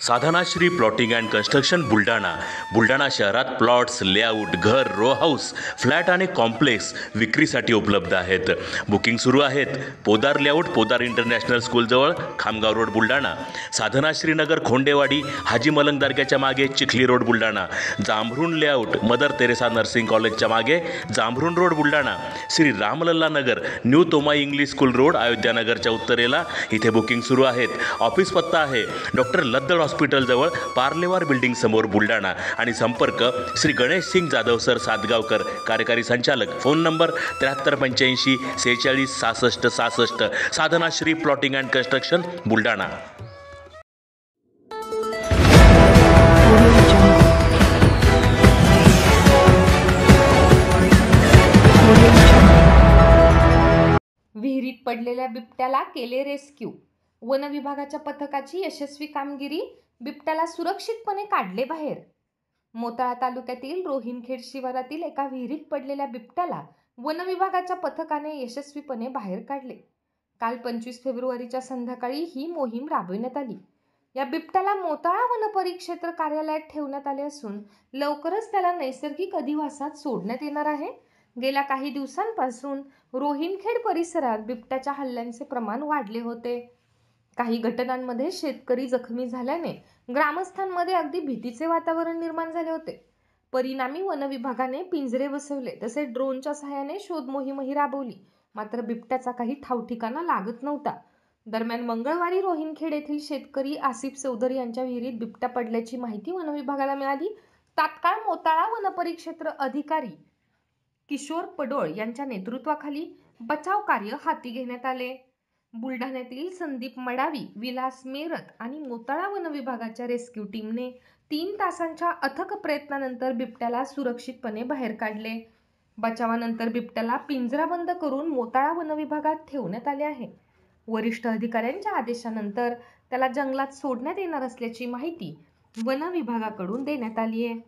Sadhanashri plotting and construction Buldhana शहरात plots, layout, घर, row house, flat आणि कॉम्प्लेक्स विक्रीसाठी उपलब्ध आहेत. बुकिंग सुरू आहेत. पोदार लेआउट, पोदार इंटरनॅशनल स्कूलजवळ, खामगाव रोड, बुलढाणा. साधनाश्री नगर, खोंडेवाडी, हाजी मलंग दर्ग्याच्या मागे, Chikhli road, Buldhana. Jambhrun layout, Mother Teresa nursing कॉलेजच्या मागे, Jambhrun road, Buldhana. Shri Ramlalla Nagar, new Tomai English school road, अयोध्यानगरच्या उत्तरेला. इथे बुकिंग सुरू आहेत. ऑफिस पत्ता आहे डॉक्टर लद्दड हॉस्पिटलजवळ, पार्लेवार बिल्डिंग समोर, बुलढाणा. आणि संपर्क श्री गणेश सिंग जाधव सर सातगावकर, कार्यकारी संचालक. Phone number 7385 46 66 66. Sadhanashri plotting and construction, Buldhana. विहिरीत पडलेल्या बिबट्याला केले रेस्क्यू. वन विभागाच्या पथकाची यशस्वी कामगिरी. बिबट्याला सुरक्षितपणे काढले बाहेर. मोताळा तालुक्यातील रोहिणखेड शिवारातील एका विहिरीत पडलेल्या बिबट्याला वन विभागाच्या पथकाने यशस्वीपणे बाहेर काढले. काल 25 फेब्रुवारीच्या संध्याकाळी ही मोहीम राबविण्यात आली. या बिबट्याला मोताळा वन परिक्षेत्र कार्यालयात ठेवण्यात आले असून लवकरच त्याला नैसर्गिक अधिवासात सोडण्यात येणार आहे. गेल्या काही दिवसांपासून रोहिणखेड परिसरात बिबट्याच्या हल्ल्यांचे प्रमाण वाढले होते. काही घटनांमध्ये शेतकरी जखमी झाल्याने ग्रामस्थांमध्ये अगदी भीतीचे वातावरण निर्माण झाले होते. परिणामी वन विभागाने पिंजरे बसवले, तसेच ड्रोनच्या सहाय्याने शोध मोहीमही राबवली. मात्र बिबट्याचा काही ठावठिकाणा लागत नव्हता. दरम्यान मंगळवारी रोहिणखेड येथील शेतकरी आसिफ चौधरी यांच्या विहिरीत बिबट्या पडल्याची माहिती वन विभागाला मिळाली. तात्काळ मोताळा वन परिक्षेत्र अधिकारी किशोर पडोळ यांच्या नेतृत्वाखाली बचाव कार्य हाती घेण्यात आले. बुलढाण्यातील संदीप मडावी, विलास मेरत आणि मोताळा वन विभागाच्या रेस्क्यू टीमने 3 तासांच्या अथक प्रयत्नानंतर बिबट्याला सुरक्षितपणे बाहेर काढले. बचावानंतर बिबट्याला पिंजराबंद करून मोताळा वन विभागात ठेवण्यात आले आहे. वरिष्ठ अधिकाऱ्यांच्या आदेशानंतर त्याला जंगलात सोडण्यात येणार असल्याची माहिती वन विभागाकडून देण्यात आली आहे.